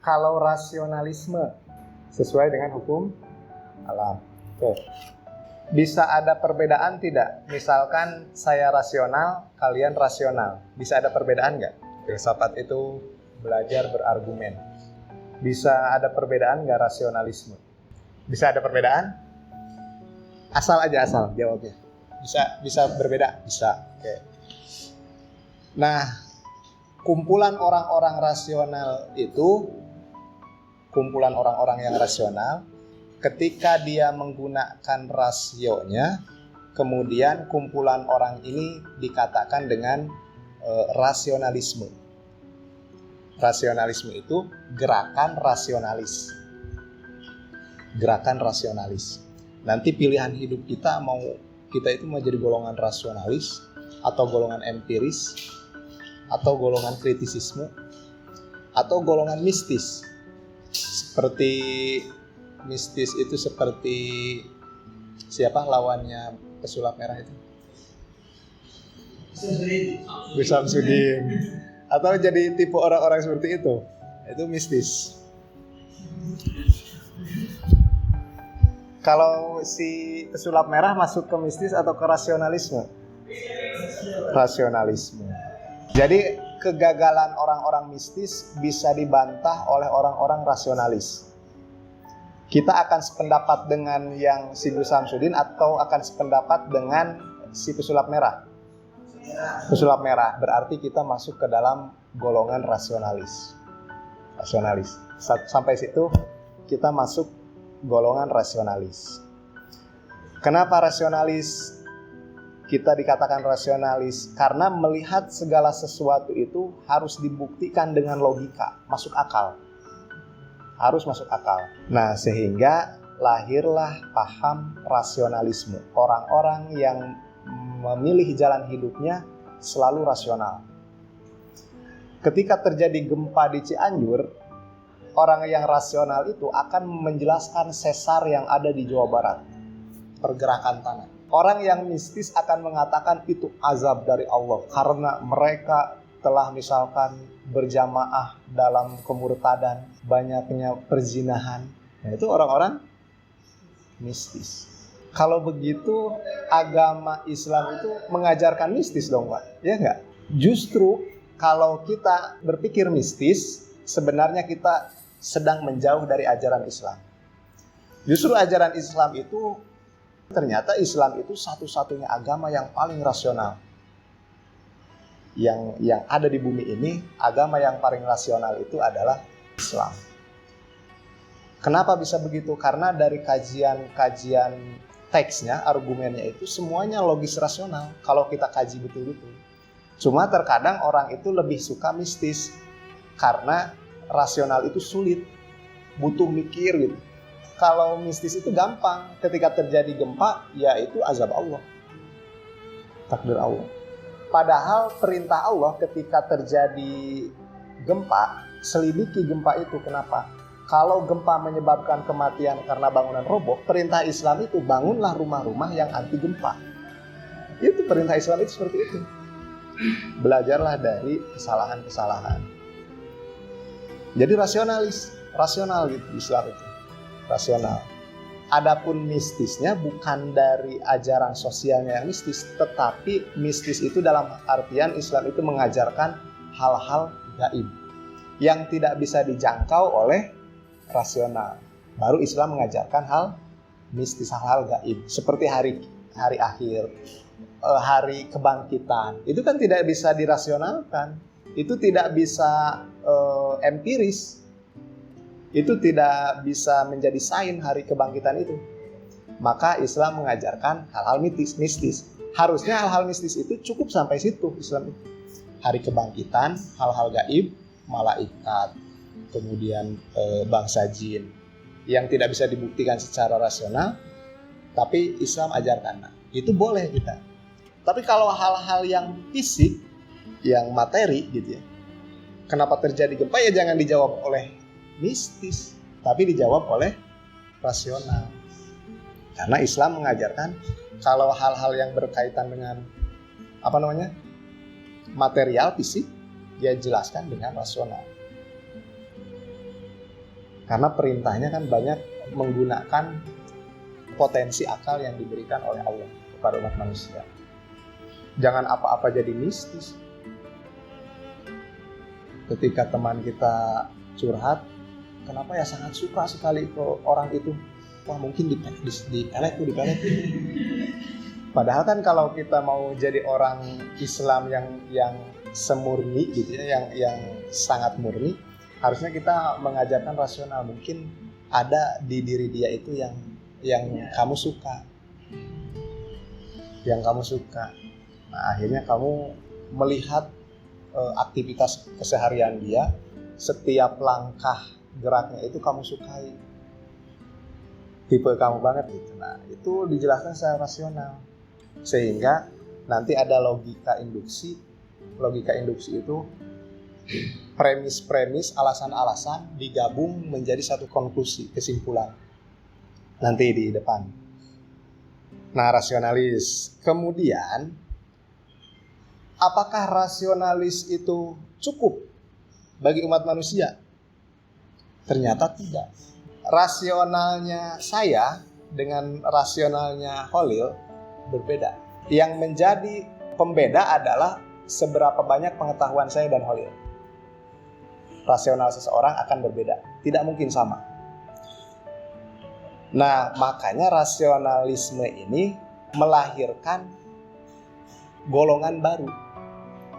Kalau rasionalisme sesuai dengan hukum alam. Oke. Bisa ada perbedaan tidak? Misalkan saya rasional, kalian rasional. Bisa ada perbedaan nggak? Filsafat itu belajar berargumen. Bisa ada perbedaan nggak rasionalisme? Bisa ada perbedaan? Asal aja, asal jawabnya. Bisa berbeda? Bisa. Oke. Nah, kumpulan orang-orang rasional itu, kumpulan orang-orang yang rasional, ketika dia menggunakan rasionya, kemudian kumpulan orang ini dikatakan dengan rasionalisme. Rasionalisme itu gerakan rasionalis. Gerakan rasionalis. Nanti pilihan hidup kita kita itu mau jadi golongan rasionalis atau golongan empiris atau golongan kritisisme atau golongan mistis. Seperti mistis itu seperti siapa lawannya pesulap merah itu? Syamsuddin. Atau jadi tipe orang-orang seperti itu mistis. Kalau si pesulap merah masuk ke mistis atau ke rasionalisme? Rasionalisme. Jadi kegagalan orang-orang mistis bisa dibantah oleh orang-orang rasionalis. Kita akan sependapat dengan yang si Syamsuddin atau akan sependapat dengan si pesulap merah? Pesulap merah, berarti kita masuk ke dalam golongan rasionalis. Sampai situ kita masuk golongan rasionalis. Kenapa rasionalis? Kita dikatakan rasionalis karena melihat segala sesuatu itu harus dibuktikan dengan logika, masuk akal. Harus masuk akal. Nah, sehingga lahirlah paham rasionalisme. Orang-orang yang memilih jalan hidupnya selalu rasional. Ketika terjadi gempa di Cianjur, orang yang rasional itu akan menjelaskan sesar yang ada di Jawa Barat, pergerakan tanah. Orang yang mistis akan mengatakan itu azab dari Allah karena mereka telah misalkan berjamaah dalam kemurtadan, banyaknya perzinahan. Nah, itu orang-orang mistis. Kalau begitu agama Islam itu mengajarkan mistis dong, Pak? Ya enggak? Justru kalau kita berpikir mistis, sebenarnya kita sedang menjauh dari ajaran Islam. Justru ajaran Islam itu, ternyata Islam itu satu-satunya agama yang paling rasional. Yang ada di bumi ini, agama yang paling rasional itu adalah Islam. Kenapa bisa begitu? Karena dari kajian teksnya, argumennya itu semuanya logis rasional kalau kita kaji betul-betul. Cuma terkadang orang itu lebih suka mistis karena rasional itu sulit, butuh mikir gitu. Kalau mistis itu gampang, ketika terjadi gempa, ya itu azab Allah, takdir Allah. Padahal perintah Allah ketika terjadi gempa, selidiki gempa itu. Kenapa? Kalau gempa menyebabkan kematian karena bangunan roboh, perintah Islam itu bangunlah rumah-rumah yang anti gempa. Itu perintah Islam itu seperti itu. Belajarlah dari kesalahan-kesalahan. Jadi rasional gitu Islam itu. Rasional. Adapun mistisnya bukan dari ajaran sosialnya yang mistis, tetapi mistis itu dalam artian Islam itu mengajarkan hal-hal gaib yang tidak bisa dijangkau oleh rasional. Baru Islam mengajarkan hal mistis, hal-hal gaib seperti hari akhir, hari kebangkitan. Itu kan tidak bisa dirasionalkan. Itu tidak bisa empiris. Itu tidak bisa menjadi sains hari kebangkitan itu. Maka Islam mengajarkan hal-hal mistis. Harusnya hal-hal mistis itu cukup sampai situ Islam itu. Hari kebangkitan, hal-hal gaib, malaikat, kemudian bangsa jin yang tidak bisa dibuktikan secara rasional, tapi Islam ajarkan. Nah, itu boleh kita. Tapi kalau hal-hal yang fisik, yang materi gitu ya, kenapa terjadi gempa, ya jangan dijawab oleh mistis, tapi dijawab oleh rasional. Karena Islam mengajarkan kalau hal-hal yang berkaitan dengan material fisik, dia jelaskan dengan rasional. Karena perintahnya kan banyak menggunakan potensi akal yang diberikan oleh Allah kepada umat manusia. Jangan apa-apa jadi mistis. Ketika teman kita curhat, kenapa ya sangat suka sekali ke orang itu. Wah, mungkin dipelet tuh. Padahal kan kalau kita mau jadi orang Islam yang semurni gitu ya, yang sangat murni, harusnya kita mengajarkan rasional. Mungkin ada di diri dia itu yang kamu suka. Nah, akhirnya kamu melihat aktivitas keseharian dia, setiap langkah geraknya itu kamu sukai, tipe kamu banget gitu. Nah, itu dijelaskan secara rasional, sehingga nanti ada logika induksi. Logika induksi itu premis-premis, alasan-alasan digabung menjadi satu konklusi, kesimpulan nanti di depan. Nah, rasionalis. Kemudian, apakah rasionalis itu cukup bagi umat manusia? Ternyata tidak. Rasionalnya saya dengan rasionalnya Khalil berbeda. Yang menjadi pembeda adalah seberapa banyak pengetahuan saya dan Khalil. Rasional seseorang akan berbeda, tidak mungkin sama. Nah, makanya rasionalisme ini melahirkan golongan baru,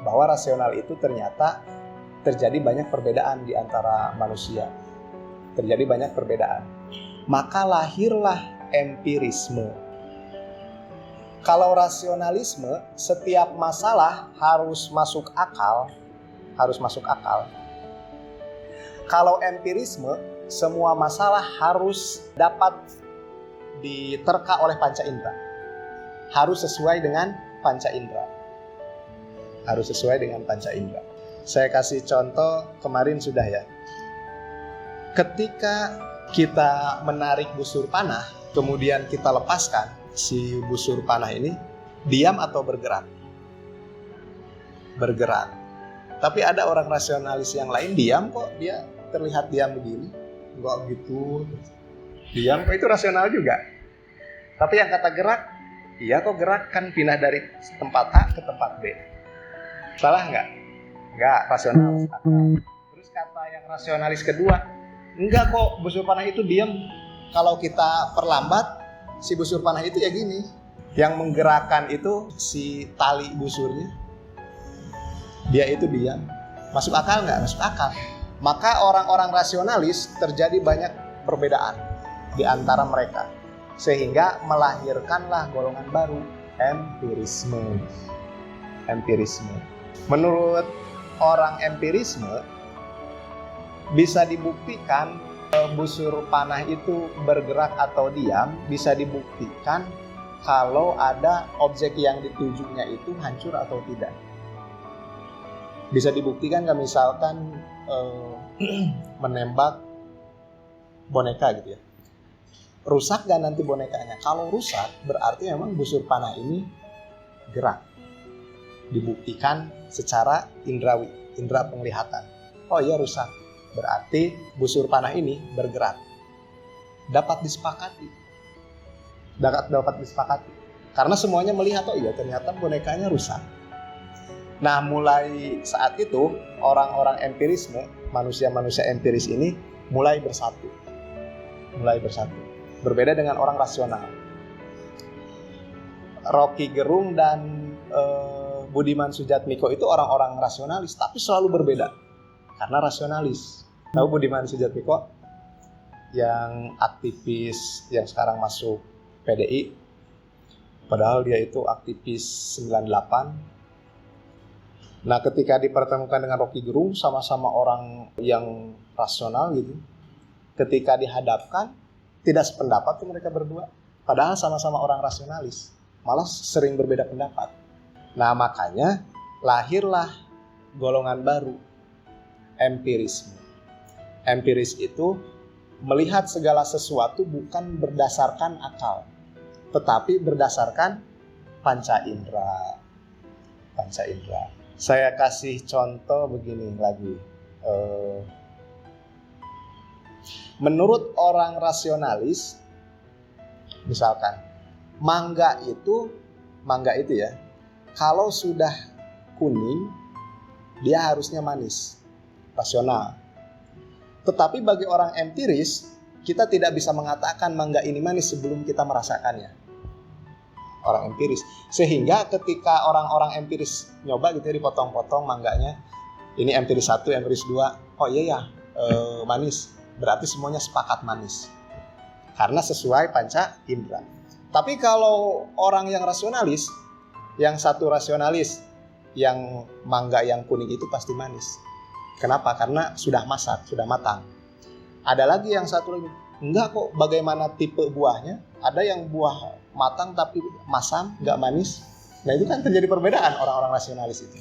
bahwa rasional itu ternyata terjadi banyak perbedaan di antara manusia. Terjadi banyak perbedaan. Maka lahirlah empirisme. Kalau rasionalisme, setiap masalah harus masuk akal. Kalau empirisme, semua masalah harus dapat diterka oleh panca indera. Harus sesuai dengan panca indera. Saya kasih contoh kemarin sudah ya. Ketika kita menarik busur panah, kemudian kita lepaskan si busur panah ini, diam atau bergerak? Bergerak. Tapi ada orang rasionalis yang lain diam kok, dia terlihat diam begini. Enggak gitu. Diam kok, itu rasional juga. Tapi yang kata gerak, iya kok gerak, kan pindah dari tempat A ke tempat B. Salah nggak? Nggak, rasional. Terus kata yang rasionalis kedua, enggak kok, busur panah itu diam. Kalau kita perlambat, si busur panah itu ya gini. Yang menggerakkan itu si tali busurnya. Dia itu diam. Masuk akal nggak? Masuk akal. Maka orang-orang rasionalis terjadi banyak perbedaan di antara mereka. Sehingga melahirkanlah golongan baru, empirisme. Menurut orang empirisme, bisa dibuktikan busur panah itu bergerak atau diam, bisa dibuktikan kalau ada objek yang ditujunya itu hancur atau tidak. Bisa dibuktikan nggak, misalkan menembak boneka gitu ya. Rusak nggak nanti bonekanya? Kalau rusak, berarti memang busur panah ini gerak. Dibuktikan secara indrawi, indera penglihatan. Oh iya, rusak. Berarti busur panah ini bergerak. Dapat disepakati. Karena semuanya melihat, oh iya ternyata bonekanya rusak. Nah, mulai saat itu orang-orang empirisme, manusia-manusia empiris ini mulai bersatu. Berbeda dengan orang rasional. Rocky Gerung dan Budiman Sujatmiko itu orang-orang rasionalis, tapi selalu berbeda karena rasionalis. Tahu Budiman Sujatmiko yang aktivis yang sekarang masuk PDI, padahal dia itu aktivis 98. Nah, ketika dipertemukan dengan Rocky Gerung, sama-sama orang yang rasional gitu, ketika dihadapkan tidak sependapat tuh mereka berdua, padahal sama-sama orang rasionalis, malah sering berbeda pendapat. Nah, makanya lahirlah golongan baru, empirisme. Empiris itu melihat segala sesuatu bukan berdasarkan akal, tetapi berdasarkan panca indera. Saya kasih contoh begini lagi. Menurut orang rasionalis, misalkan mangga itu ya, kalau sudah kuning dia harusnya manis, rasional. Tetapi bagi orang empiris, kita tidak bisa mengatakan mangga ini manis sebelum kita merasakannya. Orang empiris. Sehingga ketika orang-orang empiris nyoba gitu ya, dipotong-potong mangganya, ini empiris 1, empiris 2, oh iya ya, manis. Berarti semuanya sepakat manis. Karena sesuai panca indera. Tapi kalau orang yang rasionalis, yang satu rasionalis, yang mangga yang kuning itu pasti manis. Kenapa? Karena sudah masak, sudah matang. Ada lagi yang satu lagi, enggak kok, bagaimana tipe buahnya? Ada yang buah matang tapi masam, enggak manis. Nah itu kan terjadi perbedaan orang-orang rasionalis itu.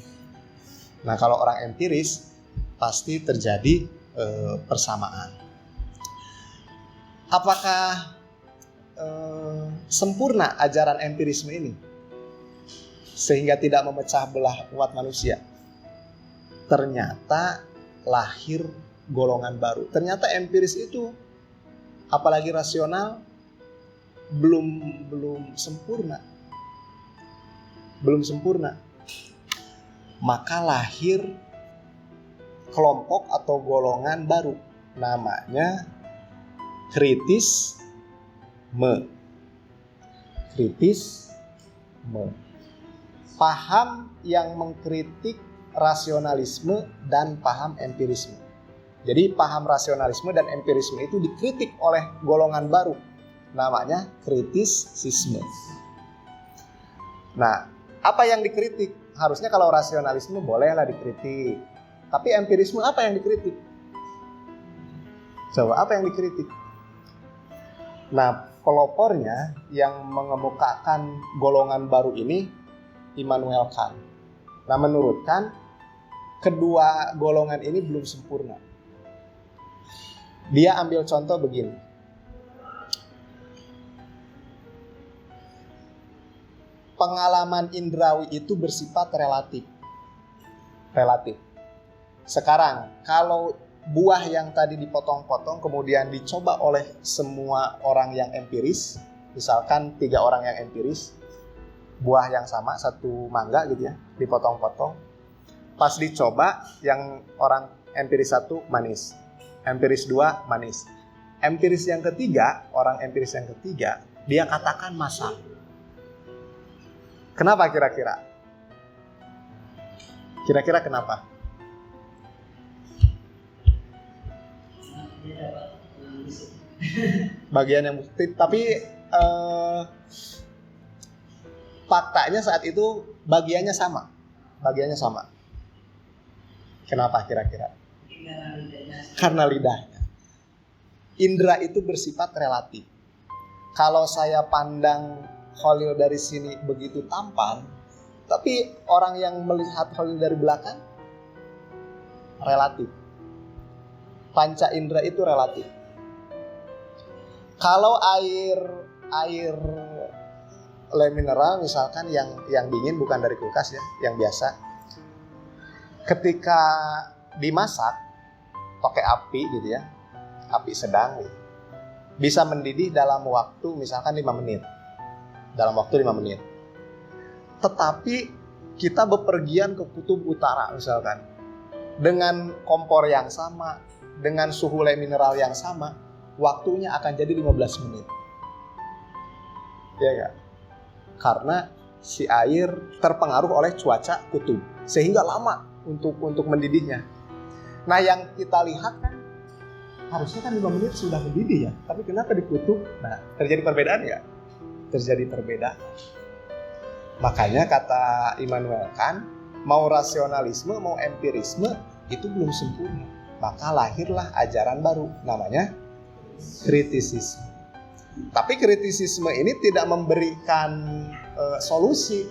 Nah kalau orang empiris pasti terjadi persamaan. Apakah sempurna ajaran empirisme ini sehingga tidak memecah belah umat manusia? Ternyata lahir golongan baru. Ternyata empiris itu apalagi rasional belum sempurna. Belum sempurna. Maka lahir kelompok atau golongan baru, namanya kritisme. Paham yang mengkritik rasionalisme dan paham empirisme. Jadi paham rasionalisme dan empirisme itu dikritik oleh golongan baru, namanya kritisisme. Nah, apa yang dikritik? Harusnya kalau rasionalisme bolehlah dikritik. Tapi empirisme apa yang dikritik? Coba, apa yang dikritik? Nah, pelopornya yang mengemukakan golongan baru ini Immanuel Kant. Nah, menurut Kant, kedua golongan ini belum sempurna. Dia ambil contoh begini. Pengalaman indrawi itu bersifat relatif. Sekarang, kalau buah yang tadi dipotong-potong kemudian dicoba oleh semua orang yang empiris, misalkan 3 orang yang empiris, buah yang sama, satu mangga gitu ya, dipotong-potong. Pas dicoba, yang orang empiris 1 manis, empiris 2 manis. Empiris yang ketiga, orang empiris yang ketiga, dia katakan masam. Kenapa kira-kira? Kira-kira kenapa? Bagian yang bukti, tapi faktanya saat itu bagiannya sama. Kenapa kira-kira? Karena lidahnya. Indra itu bersifat relatif. Kalau saya pandang Khalil dari sini begitu tampan, tapi orang yang melihat Khalil dari belakang relatif. Panca indera itu relatif. Kalau air le mineral misalkan yang dingin, bukan dari kulkas ya, yang biasa, ketika dimasak pakai api gitu ya, api sedang gitu, bisa mendidih dalam waktu misalkan 5 menit. Tetapi kita bepergian ke kutub utara misalkan, dengan kompor yang sama, dengan suhu le mineral yang sama, waktunya akan jadi 15 menit. Ya enggak? Karena si air terpengaruh oleh cuaca kutub, sehingga lama untuk mendidihnya. Nah, yang kita lihat kan harusnya kan 5 menit sudah mendidih ya, tapi kenapa di kutub? Nah, terjadi perbedaan ya? Terjadi perbedaan. Makanya kata Immanuel Kant, mau rasionalisme mau empirisme itu belum sempurna. Maka lahirlah ajaran baru, namanya kritisisme. Tapi kritisisme ini tidak memberikan solusi.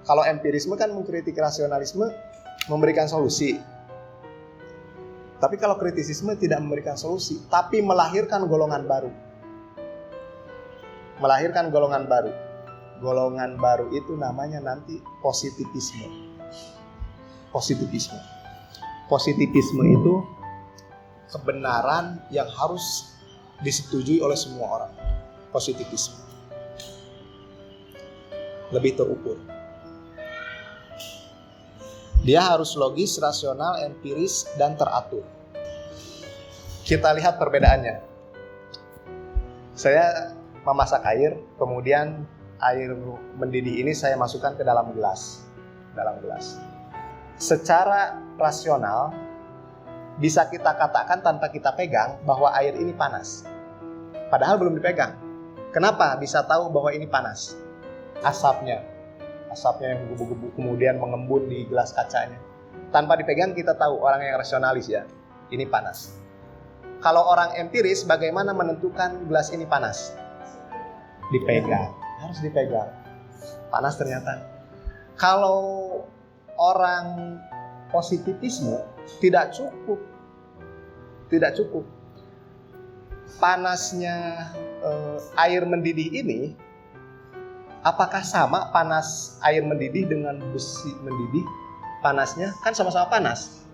Kalau empirisme kan mengkritik rasionalisme, memberikan solusi. Tapi kalau kritisisme tidak memberikan solusi, tapi melahirkan golongan baru. Golongan baru itu namanya nanti positivisme. Positivisme itu kebenaran yang harus disetujui oleh semua orang. Positivisme lebih terukur. Dia harus logis, rasional, empiris, dan teratur. Kita lihat perbedaannya. Saya memasak air, kemudian air mendidih ini saya masukkan ke dalam gelas. Secara rasional, bisa kita katakan tanpa kita pegang bahwa air ini panas. Padahal belum dipegang. Kenapa bisa tahu bahwa ini panas? Asapnya yang menggebu-gebu kemudian mengembun di gelas kacanya. Tanpa dipegang kita tahu, orang yang rasionalis ya, ini panas. Kalau orang empiris, bagaimana menentukan gelas ini panas? Dipegang, harus dipegang. Panas ternyata. Kalau orang positivisme tidak cukup. Panasnya air mendidih ini, apakah sama panas air mendidih dengan besi mendidih? Panasnya kan sama-sama panas.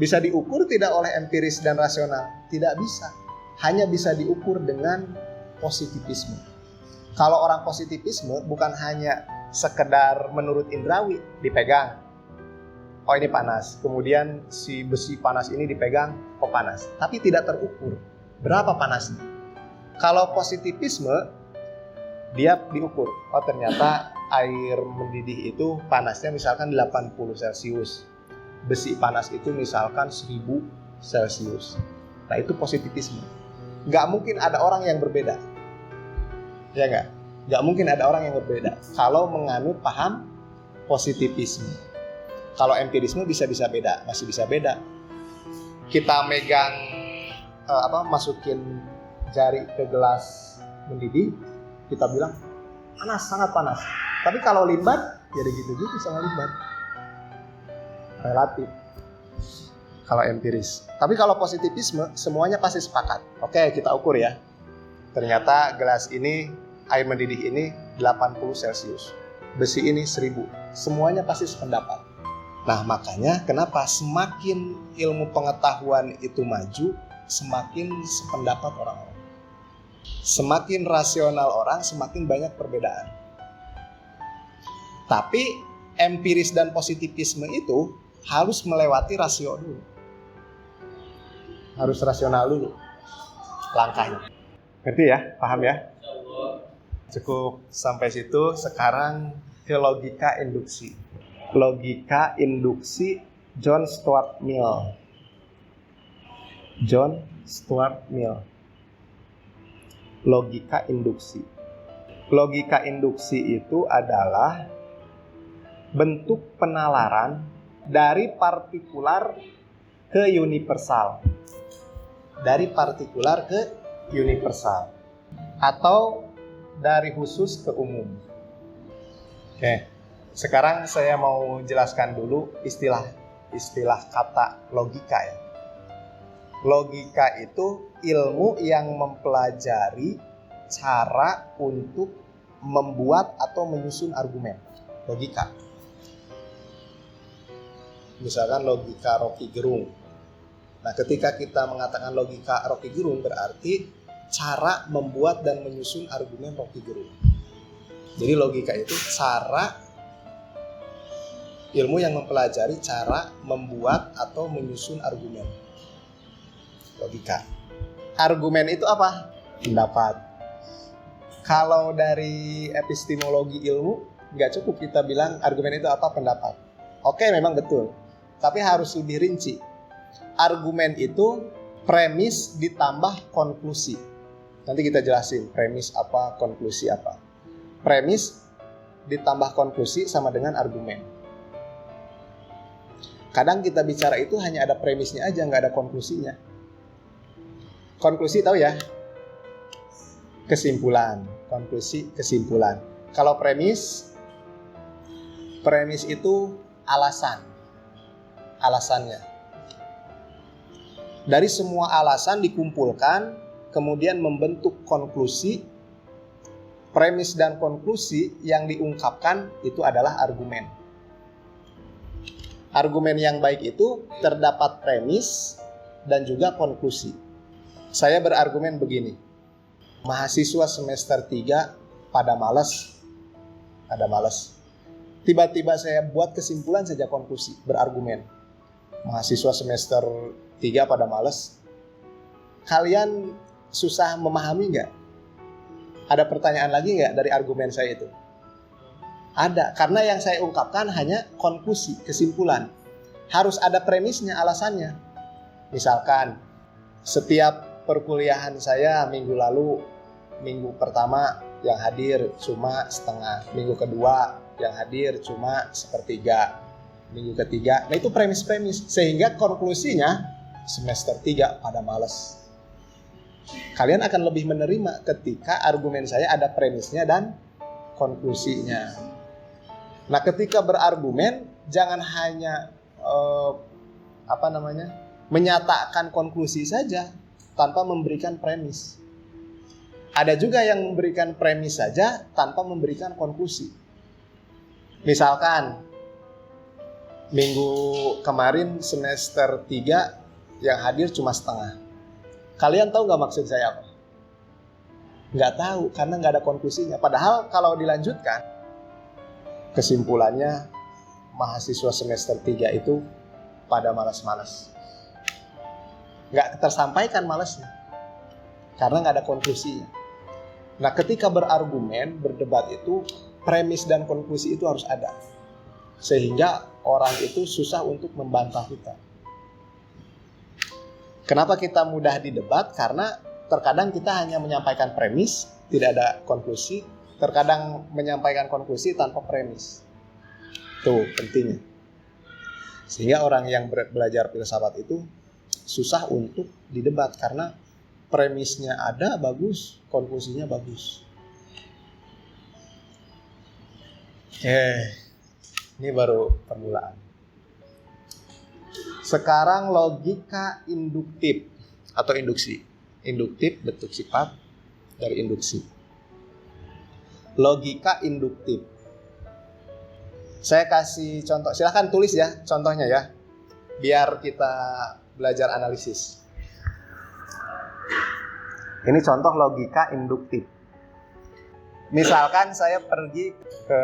Bisa diukur tidak oleh empiris dan rasional? Tidak bisa. Hanya bisa diukur dengan positivisme. Kalau orang positivisme bukan hanya sekedar menurut indrawi, dipegang. Oh ini panas. Kemudian si besi panas ini dipegang, oh panas. Tapi tidak terukur. Berapa panasnya? Kalau positivisme, dia diukur. Oh ternyata air mendidih itu panasnya misalkan 80 Celcius. Besi panas itu misalkan 1000 Celcius. Nah itu positivisme. Nggak mungkin ada orang yang berbeda. Ya nggak? Nggak mungkin ada orang yang berbeda kalau menganut paham positivisme. Kalau empirisme bisa beda, masih bisa beda. Kita megang masukin jari ke gelas mendidih, kita bilang panas, sangat panas. Tapi kalau limbat, ya gitu-gitu sama limbat. Relatif. Kalau empiris. Tapi kalau positivisme, semuanya pasti sepakat. Oke, kita ukur ya. Ternyata gelas ini, air mendidih ini 80 Celcius. Besi ini 1000. Semuanya pasti sependapat. Nah, makanya kenapa semakin ilmu pengetahuan itu maju, semakin sependapat orang-orang. Semakin rasional orang, semakin banyak perbedaan. Tapi empiris dan positivisme itu harus melewati rasio dulu. Harus rasional dulu langkahnya. Ngerti ya? Paham ya? Cukup sampai situ. Sekarang ke logika induksi. Logika induksi John Stuart Mill. John Stuart Mill. Logika induksi. Logika induksi itu adalah bentuk penalaran dari partikular ke universal. Dari partikular ke universal. Atau dari khusus ke umum. Oke. Sekarang saya mau jelaskan dulu istilah kata logika ya. Logika itu ilmu yang mempelajari cara untuk membuat atau menyusun argumen. Logika. Misalkan logika Rocky Gerung. Nah, ketika kita mengatakan logika Rocky Gerung berarti cara membuat dan menyusun argumen Rocky Gerung. Jadi logika itu ilmu yang mempelajari cara membuat atau menyusun argumen. Logika. Argumen itu apa? Pendapat. Kalau dari epistemologi ilmu, nggak cukup kita bilang argumen itu apa? Pendapat. Oke, memang betul. Tapi harus lebih rinci. Argumen itu premis ditambah konklusi. Nanti kita jelasin premis apa, konklusi apa. Premis ditambah konklusi sama dengan argumen. Kadang kita bicara itu hanya ada premisnya aja, nggak ada konklusinya. Konklusi tahu ya? Kesimpulan. Konklusi, kesimpulan. Kalau premis itu alasannya. Dari semua alasan dikumpulkan, kemudian membentuk konklusi. Premis dan konklusi yang diungkapkan itu adalah argumen. Argumen yang baik itu terdapat premis, dan juga konklusi. Saya berargumen begini. Mahasiswa semester 3 pada malas. Tiba-tiba saya buat kesimpulan saja konklusi, berargumen. Mahasiswa semester 3 pada malas. Kalian susah memahami nggak? Ada pertanyaan lagi nggak dari argumen saya itu? Ada, karena yang saya ungkapkan hanya konklusi, kesimpulan. Harus ada premisnya, alasannya. Misalkan, setiap perkuliahan saya minggu lalu, minggu pertama yang hadir cuma setengah, minggu kedua yang hadir cuma sepertiga, minggu ketiga. Nah itu premis-premis, sehingga konklusinya semester 3 pada malas. Kalian akan lebih menerima ketika argumen saya ada premisnya dan konklusinya. Nah ketika berargumen jangan hanya menyatakan konklusi saja tanpa memberikan premis. Ada juga yang memberikan premis saja tanpa memberikan konklusi. Misalkan minggu kemarin semester 3 yang hadir cuma setengah. Kalian tahu nggak maksud saya apa? Nggak tahu, karena nggak ada konklusinya. Padahal kalau dilanjutkan, kesimpulannya mahasiswa semester 3 itu pada malas-malas. Nggak tersampaikan malasnya, karena nggak ada konklusinya. Nah ketika berargumen, berdebat itu, premis dan konklusi itu harus ada. Sehingga orang itu susah untuk membantah kita. Kenapa kita mudah didebat? Karena terkadang kita hanya menyampaikan premis, tidak ada konklusi. Terkadang menyampaikan konklusi tanpa premis. Tuh pentingnya. Sehingga orang yang belajar filsafat itu susah untuk didebat karena premisnya ada bagus, konklusinya bagus. Ini baru permulaan. Sekarang logika induktif atau induksi. Induktif bentuk sifat dari induksi. Logika induktif. Saya kasih contoh. Silahkan tulis ya contohnya ya. Biar kita belajar analisis. Ini contoh logika induktif. Misalkan saya pergi ke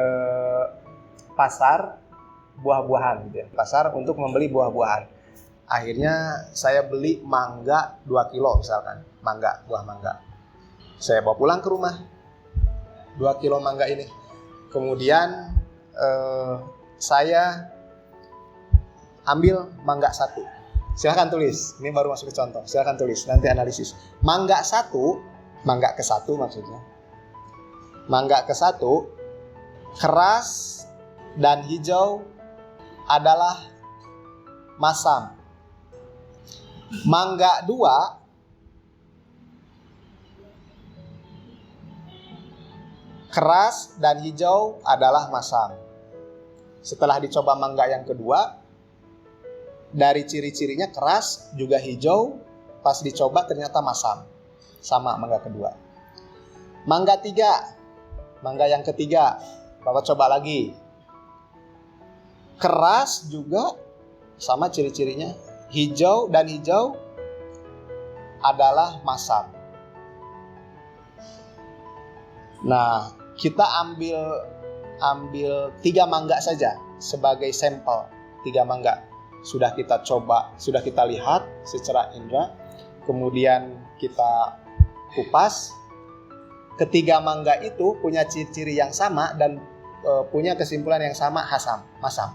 pasar buah-buahan gitu ya. Pasar untuk membeli buah-buahan. Akhirnya saya beli mangga 2 kilo misalkan. Buah mangga. Saya bawa pulang ke rumah. 2 kilo mangga ini. Kemudian saya ambil mangga 1. Silahkan tulis. Ini baru masuk ke contoh. Silahkan tulis. Nanti analisis. Mangga ke 1 maksudnya. Mangga ke 1 keras dan hijau adalah masam. Mangga 2 keras dan hijau adalah masam. Setelah dicoba mangga yang kedua, dari ciri-cirinya keras juga hijau, pas dicoba ternyata masam. Sama mangga kedua. Mangga 3, mangga yang ketiga, Bapak coba lagi. Keras juga sama ciri-cirinya, hijau dan hijau adalah masam. Nah, kita ambil 3 mangga saja sebagai sampel. 3 mangga sudah kita coba, sudah kita lihat secara indera, kemudian kita kupas. Ketiga mangga itu punya ciri-ciri yang sama dan punya kesimpulan yang sama, masam.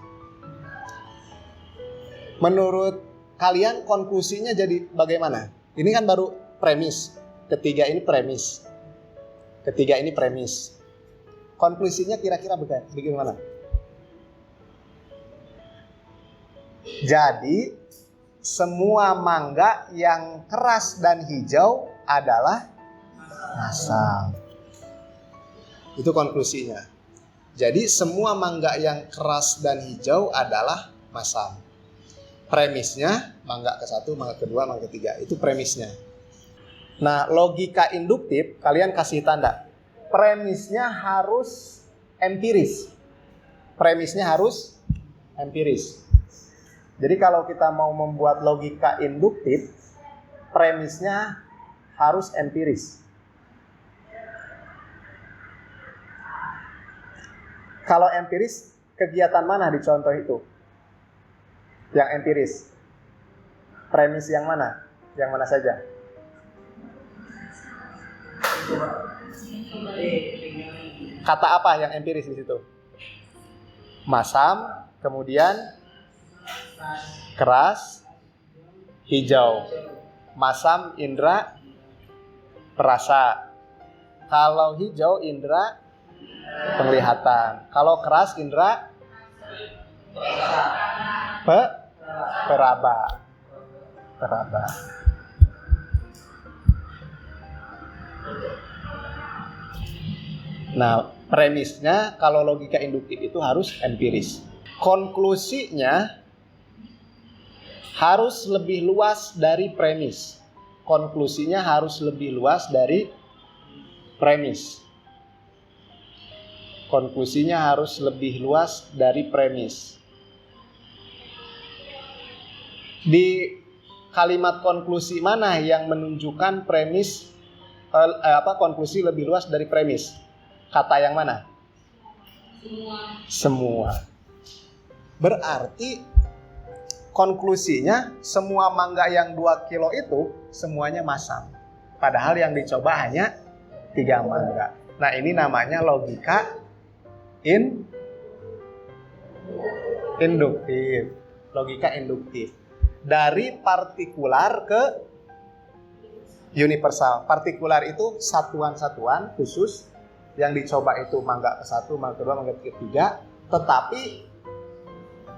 Menurut kalian konklusinya jadi bagaimana? Ini kan baru premis. Ketiga ini premis. Konklusinya kira-kira bagaimana? Jadi semua mangga yang keras dan hijau adalah masam. Itu konklusinya. Jadi semua mangga yang keras dan hijau adalah masam. Premisnya mangga ke-1, mangga ke-2, mangga ke-3. Itu premisnya. Nah, logika induktif kalian kasih tanda. Premisnya harus empiris. Jadi kalau kita mau membuat logika induktif, premisnya harus empiris. Kalau empiris, kegiatan mana di contoh itu? Yang empiris. Premis yang mana? Yang mana saja? Kata apa yang empiris di situ? Masam, kemudian keras, hijau. Masam indera perasa. Kalau hijau indera penglihatan. Kalau keras indera peraba. Nah, premisnya kalau logika induktif itu harus empiris. Konklusinya harus lebih luas dari premis. Konklusinya harus lebih luas dari premis. Konklusinya harus lebih luas dari premis. Di kalimat konklusi mana yang menunjukkan premis konklusi lebih luas dari premis? Kata yang mana? Semua. Berarti konklusinya semua mangga yang 2 kilo itu semuanya masam. Padahal yang dicoba hanya 3 mangga. Nah, ini namanya logika induktif. Logika induktif. Dari partikular ke universal. Partikular itu satuan-satuan khusus. Yang dicoba itu mangga ke-1, mangga ke-2, mangga ke-3. Tetapi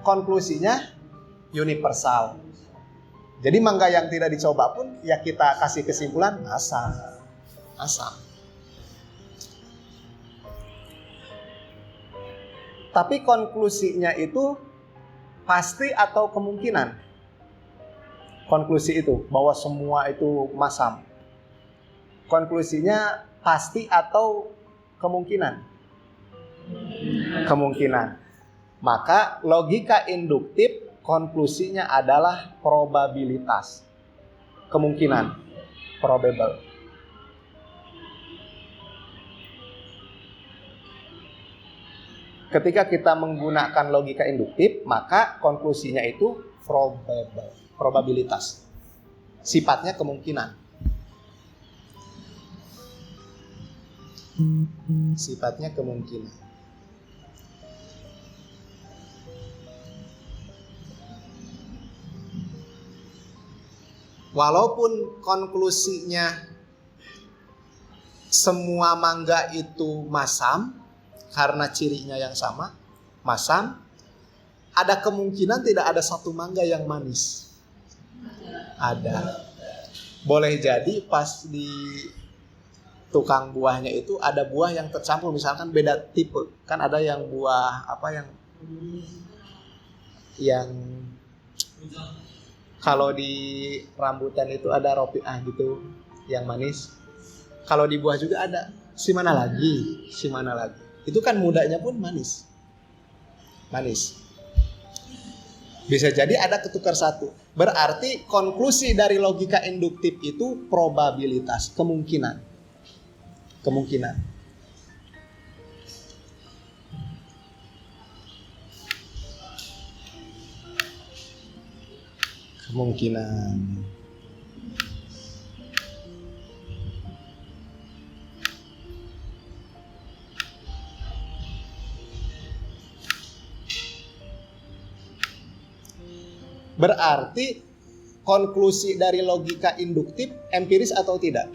konklusinya universal. Jadi mangga yang tidak dicoba pun ya kita kasih kesimpulan masam. Tapi konklusinya itu pasti atau kemungkinan? Konklusi itu bahwa semua itu masam. Konklusinya pasti atau kemungkinan? Kemungkinan. Maka logika induktif konklusinya adalah probabilitas. Kemungkinan. Probable. Ketika kita menggunakan logika induktif, maka konklusinya itu probable. Probabilitas. Sifatnya kemungkinan. Sifatnya kemungkinan. Walaupun konklusinya semua mangga itu masam, karena cirinya yang sama, masam, ada kemungkinan tidak ada satu mangga yang manis. Ada. Boleh jadi pas di tukang buahnya itu ada buah yang tercampur, misalkan beda tipe. Kan ada yang buah yang kalau di rambutan itu ada ropiah gitu, yang manis. Kalau di buah juga ada. Si mana lagi? Itu kan mudanya pun manis. Bisa jadi ada ketukar satu. Berarti konklusi dari logika induktif itu probabilitas, kemungkinan. Berarti konklusi dari logika induktif empiris atau tidak?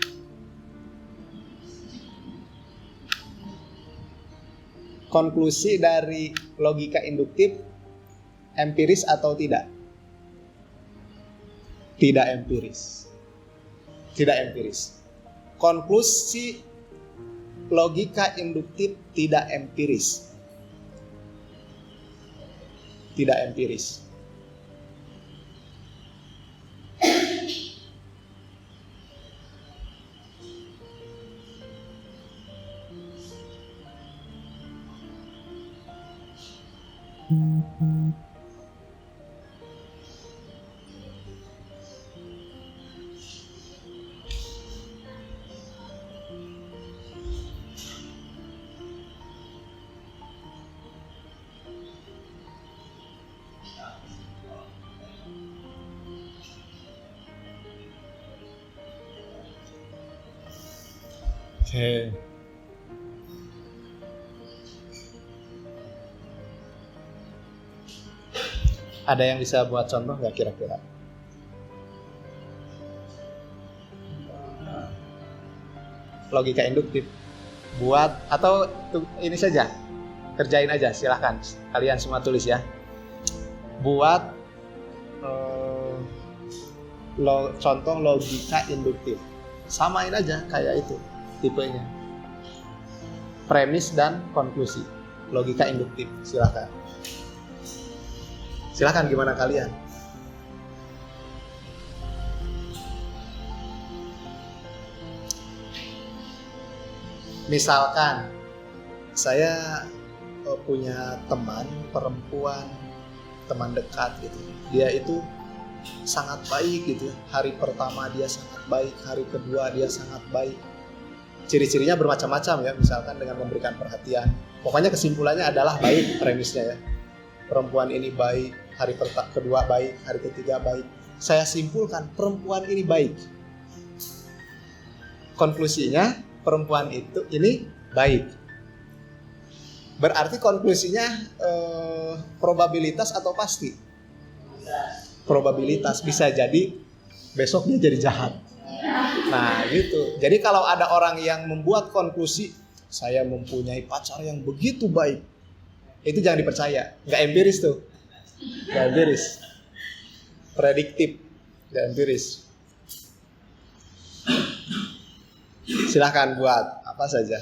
Konklusi dari logika induktif empiris atau tidak? Tidak empiris. Konklusi logika induktif tidak empiris. Oke. Ada yang bisa buat contoh nggak kira-kira? Logika induktif. Buat atau ini saja, kerjain aja, silahkan. Kalian semua tulis ya. Buat contoh logika induktif. Samain aja kayak itu tipenya. Premis dan konklusi. Logika induktif, silahkan. Silahkan, gimana kalian? Misalkan saya punya teman perempuan, teman dekat gitu. Dia itu sangat baik gitu. Hari pertama dia sangat baik, hari kedua dia sangat baik. Ciri-cirinya bermacam-macam ya, misalkan dengan memberikan perhatian. Pokoknya kesimpulannya adalah baik premisnya ya. Perempuan ini baik, hari kedua baik, hari ketiga baik. Saya simpulkan perempuan ini baik. Konklusinya perempuan ini baik. Berarti konklusinya probabilitas atau pasti? Probabilitas. Bisa jadi besok dia jadi jahat. Nah gitu. Jadi kalau ada orang yang membuat konklusi, saya mempunyai pacar yang begitu baik, itu jangan dipercaya. Nggak empiris tuh. Nggak empiris. Prediktif. Nggak empiris. Silahkan buat apa saja.